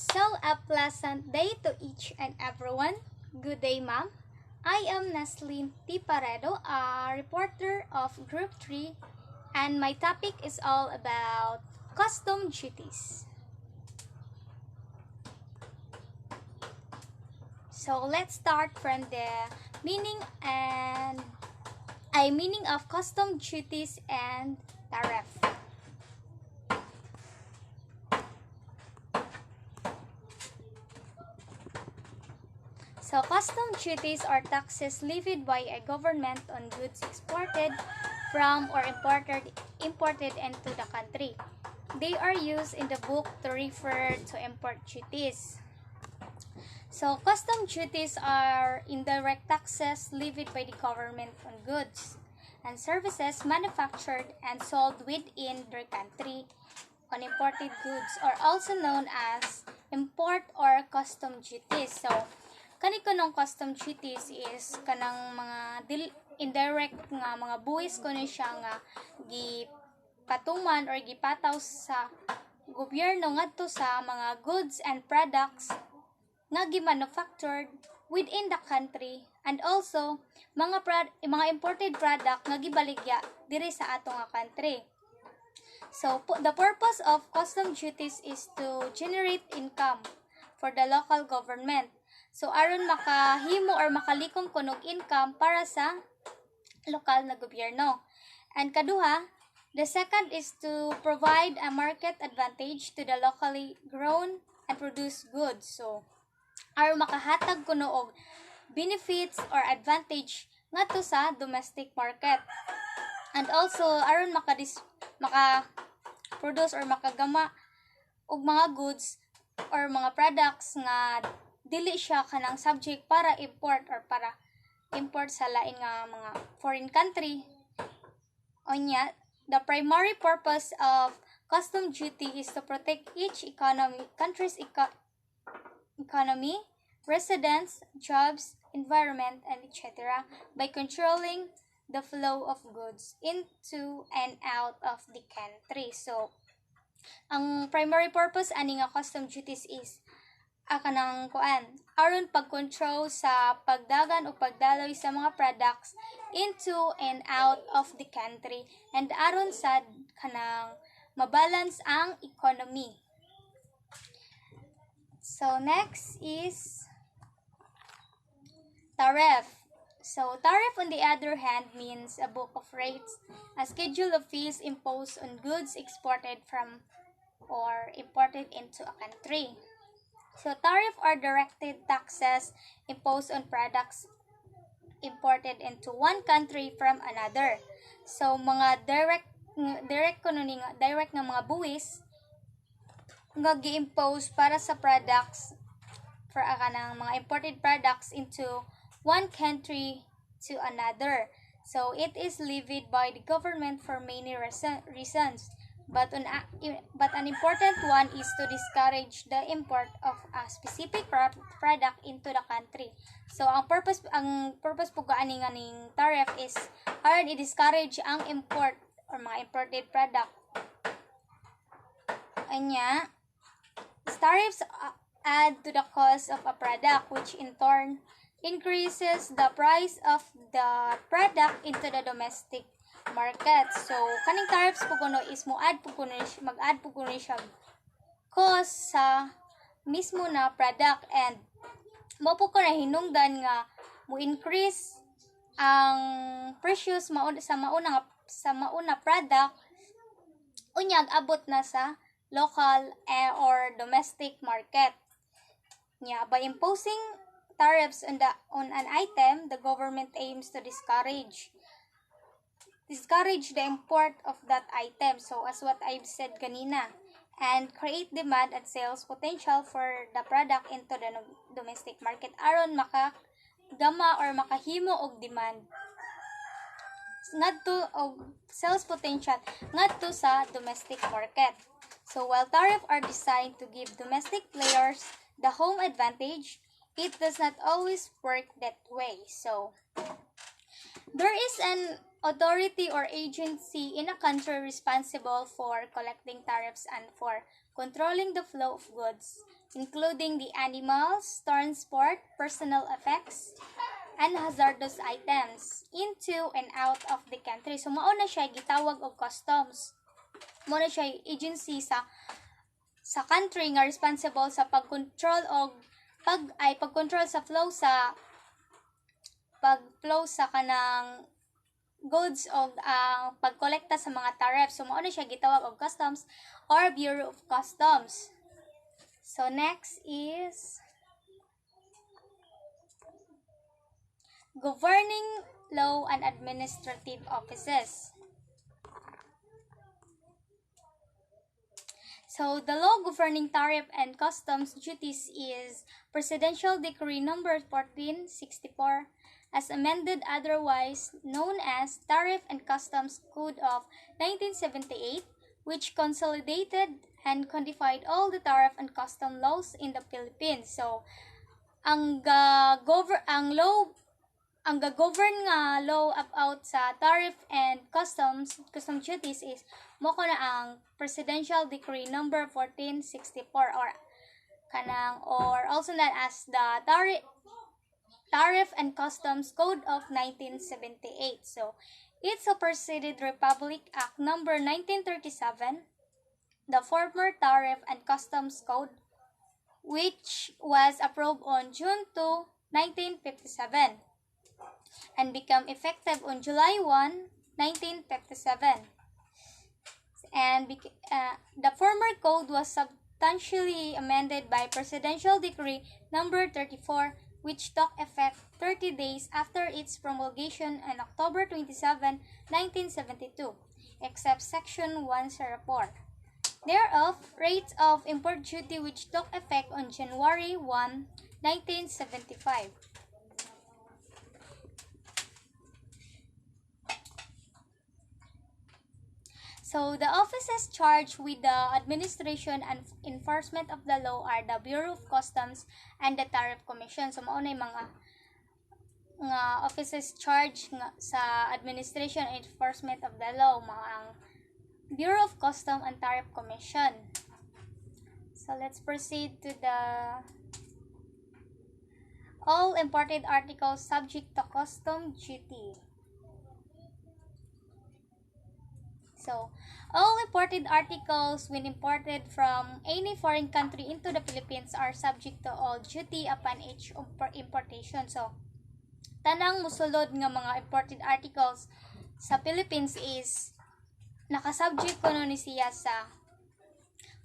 So, a pleasant day to each and everyone. Good day, ma'am. I am Naslin T. Paredo, a reporter of Group 3, and my topic is all about custom duties. So, let's start from the meaning of custom duties and tariff. So, custom duties are taxes levied by a government on goods exported from or imported into the country. They are used in the book to refer to import duties. So, custom duties are indirect taxes levied by the government on goods and services manufactured and sold within their country. On imported goods are also known as import or custom duties. So, kanang custom duties is kanang mga indirect nga mga buwis kuno siya nga gipatuman or gipataw sa gobyerno ngadto sa mga goods and products nga gimanufactured within the country, and also mga imported product nga gibaligya diri sa ato nga country. So, the purpose of custom duties is to generate income for the local government. So, aron makahimo or makalikom kunog income para sa lokal na gobyerno. And kaduha, the second is to provide a market advantage to the locally grown and produced goods. So, aron makahatag kuno og benefits or advantage ngadto sa domestic market. And also, aron maka-produce or makagama og mga goods or mga products nga dili siya kanang subject para import or para import sa lain nga mga foreign country. Onya, the primary purpose of custom duty is to protect each country's economy, residents, jobs, environment, and etc. by controlling the flow of goods into and out of the country. So, ang primary purpose ani nga custom duties is aron pag-control sa pagdagan o pagdaloy sa mga products into and out of the country, and aron sa kanang mabalance ang economy. So, next is tariff. So, tariff on the other hand means a book of rates, a schedule of fees imposed on goods exported from or imported into a country. So, tariff are directed taxes imposed on products imported into one country from another. So, mga direct nga mga buwis nga gi-impose para sa products for kanang mga imported products into one country to another. So, it is levied by the government for many reasons. But an important one is to discourage the import of a specific product into the country. So, ang purpose po gaani nga ning tariff is aron i-discourage ang import or mga imported product. Anya, tariffs add to the cost of a product, which in turn increases the price of the product into the domestic market. So, kaning tariffs po kuno is mag-add po kuno siya cost sa mismo na product, and mo po ko na hinungdan nga mo increase ang presyo sa mauna product unyag abot na sa local or domestic market. Yeah, by imposing tariffs on an item, the government aims to discourage the import of that item. So, as what I've said kanina, and create demand and sales potential for the product into the domestic market aron makagama or makahimo og demand ngadto og sales potential ngadto sa domestic market. So, while tariffs are designed to give domestic players the home advantage, it does not always work that way. So, there is an authority or agency in a country responsible for collecting tariffs and for controlling the flow of goods, including the animals, transport, personal effects, and hazardous items into and out of the country. So mao na siya gitawag og customs. Mao na siya agency sa country nga responsible sa pagkontrol og pagkontrol sa flow sa kanang goods o pagkolekta sa mga tariffs. So mao na siya gitawag og customs or Bureau of Customs. So next is governing law and administrative offices. So the law governing tariff and customs duties is Presidential Decree Number 1464, as amended, otherwise known as Tariff and Customs Code of 1978, which consolidated and codified all the tariff and custom laws in the Philippines. So ang govern nga law about sa tariff and custom duties is mo ko na ang Presidential Decree Number 1464 or also known as the Tariff and Customs Code of 1978. So it superseded Republic Act Number 1937, the former Tariff and Customs Code, which was approved on June 2, 1957. And become effective on July 1, 1957. And the former code was substantially amended by Presidential Decree Number 34, which took effect 30 days after its promulgation on October 27, 1972, except Section 1 sa report. Thereof, rates of import duty which took effect on January 1, 1975. So, the offices charged with the administration and enforcement of the law are the Bureau of Customs and the Tariff Commission. So, maunay mga offices charged sa administration and enforcement of the law, mga ang Bureau of Customs and Tariff Commission. So, let's proceed to the all imported articles subject to custom duty. So, all imported articles when imported from any foreign country into the Philippines are subject to all duty upon each importation. So, tanang musulod nga mga imported articles sa Philippines is nakasubject kuno ni siya sa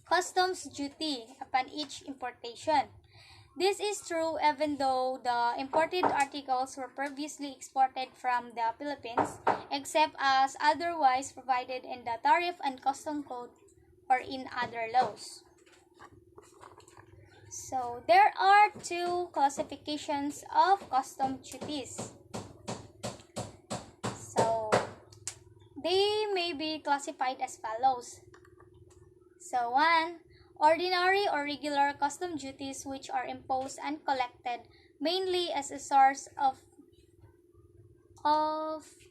customs duty upon each importation. This is true even though the imported articles were previously exported from the Philippines, except as otherwise provided in the Tariff and Custom Code or in other laws. So, there are two classifications of custom duties. So, they may be classified as follows. So, 1. Ordinary or regular custom duties which are imposed and collected mainly as a source of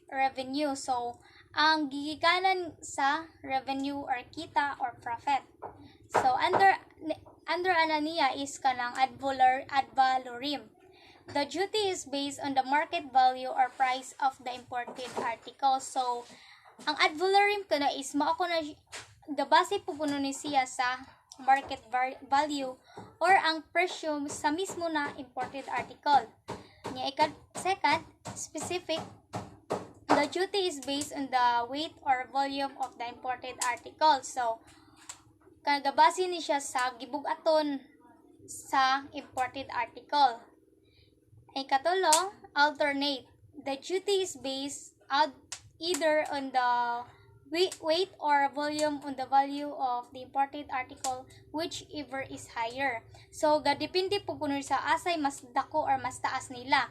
revenue. So, ang gigikanan sa revenue or kita or profit. So, under ananiya is kanang ad valorem. The duty is based on the market value or price of the imported article. So, ang ad valorem kana is mao ko na the base po kuno ni siya sa market value or ang presyo sa mismo na imported article. Second, specific. The duty is based on the weight or volume of the imported article. So, kagabase ni siya sa gibugaton sa imported article. Ikatulo, alternate. The duty is based either on the weight or volume on the value of the imported article, whichever is higher. So, gadepende po kuno sa asay mas dako or mas taas nila.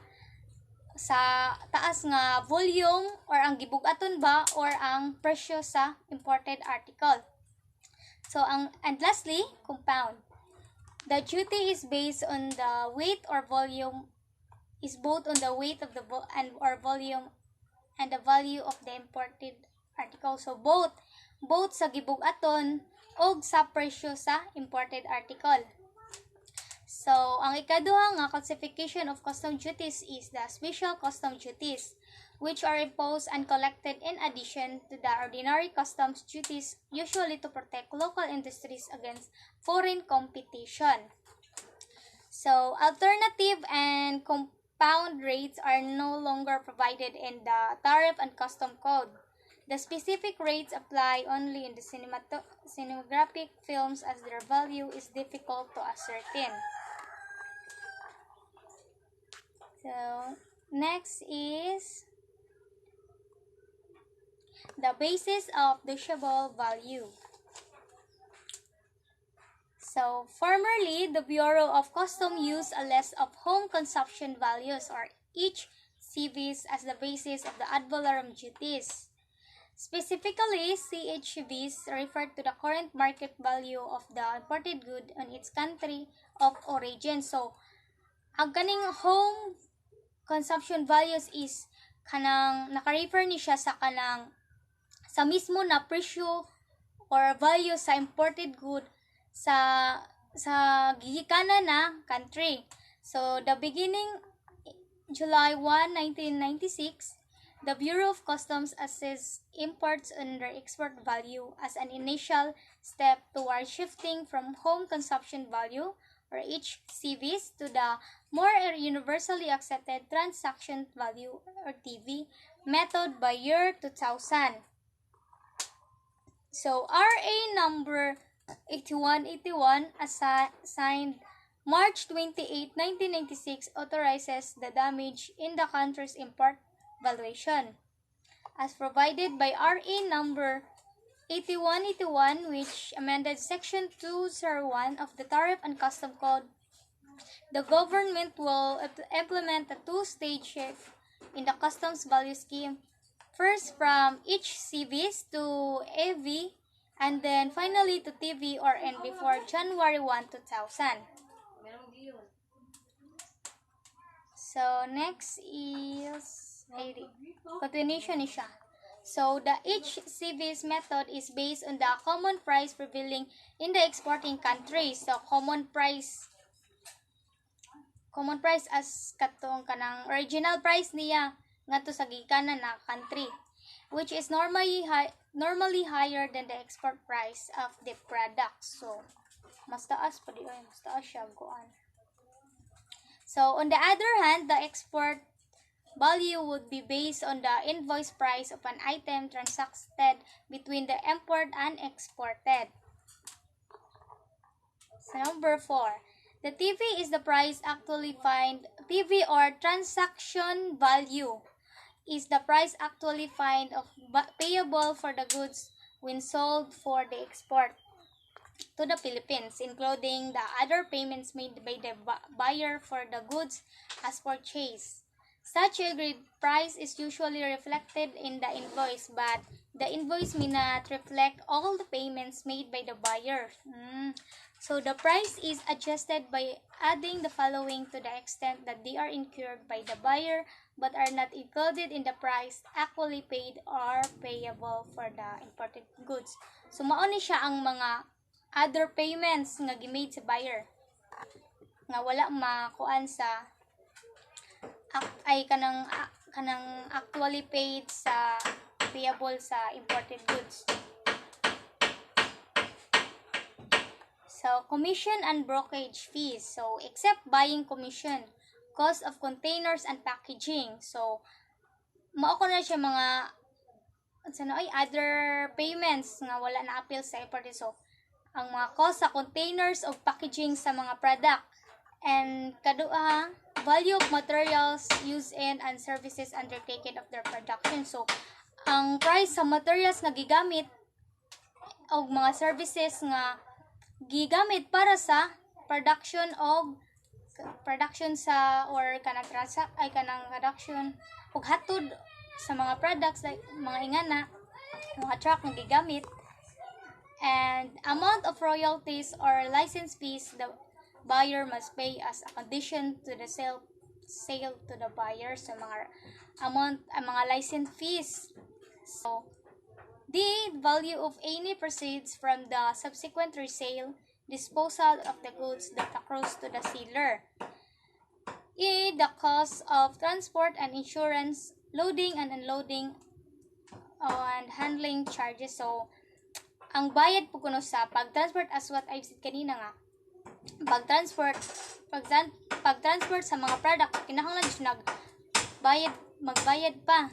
Sa taas nga volume or ang gibugaton ba or ang presyo sa imported article. So, and lastly, compound. The duty is based on the weight or volume is both on the weight of the or volume and the value of the imported article. So, both sa gibugaton ug sa presyo sa imported article. So, ang ikaduha nga classification of custom duties is the special custom duties, which are imposed and collected in addition to the ordinary customs duties, usually to protect local industries against foreign competition. So, alternative and compound rates are no longer provided in the Tariff and Custom Code. The specific rates apply only in the cinematographic films as their value is difficult to ascertain. So, next is the basis of dutiable value. So, formerly, the Bureau of Customs used a list of home consumption values or HCVs as the basis of the ad valorem duties. Specifically, CHVs refer to the current market value of the imported good on its country of origin. So, ang kaning home consumption values is kanang naka-refer ni siya sa kanang sa mismo na presyo or value sa imported good sa gigikanan na country. So, the beginning July 1, 1996, the Bureau of Customs assessed imports on their export value as an initial step toward shifting from home consumption value or HCVs to the more universally accepted transaction value or TV method by year 2000. So, RA number 8181 signed March 28, 1996 authorizes the damage in the country's import valuation. As provided by RA number 8181, which amended Section 201 of the Tariff and Custom Code, the government will implement a two-stage shift in the customs value scheme, first from HCVs to AV, and then finally to TV or N before January 1, 2000. So, next is continuation ni siya. So, the HCVs method is based on the common price prevailing in the exporting country. So, common price as katong kanang original price niya ngadto sa gikanan na country, which is normally higher than the export price of the product. So, mas taas pa di mas taas siya kuan. So, on the other hand, the export value would be based on the invoice price of an item transacted between the import and exported. So, number 4. The TV is the price actually find. TV or transaction value is the price actually find of payable for the goods when sold for the export to the Philippines, including the other payments made by the buyer for the goods as purchased. Such agreed price is usually reflected in the invoice, but the invoice may not reflect all the payments made by the buyer. So the price is adjusted by adding the following to the extent that they are incurred by the buyer but are not included in the price actually paid or payable for the imported goods. So mao ni siya ang mga other payments nga gimade sa buyer nga wala makuan sa kanang actually paid sa payable sa imported goods. So, commission and brokerage fees. So, except buying commission, cost of containers and packaging. So, mao ko na siya mga other payments nga wala na appeal sa imported. So, ang mga cost sa containers o packaging sa mga product. And kadua, value of materials used in and services undertaken of their production. So, ang price sa materials nga gigamit o mga services nga gigamit para sa production sa or kanang production og hatod sa mga products like mga ingana, mga truck nga gigamit, and amount of royalties or license fees the buyer must pay as a condition to the sale to the buyer. So mga amount mga license fees. So D. Value of any proceeds from the subsequent resale, disposal of the goods that accrues to the seller. E. The cost of transport and insurance, loading and unloading, and handling charges. So, ang bayad po kuno sa pag-transport, as what I've said kanina nga, pag-transport sa mga product, kinahanglan siya magbayad pa.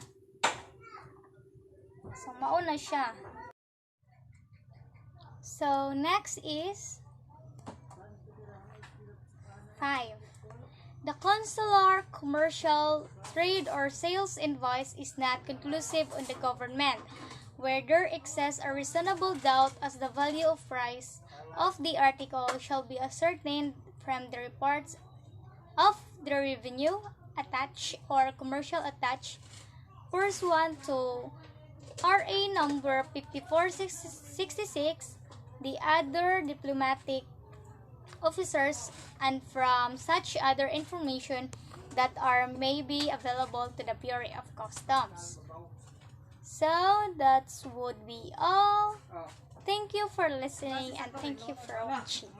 So, mauna siya. So, next is 5. The consular, commercial, trade, or sales invoice is not conclusive on the government, where there exists a reasonable doubt as the value of price of the article shall be ascertained from the reports of the revenue attached or commercial attached pursuant to RA number 5466, the other diplomatic officers, and from such other information that may be available to the Bureau of Customs. So that would be all. Thank you for listening and thank you for watching.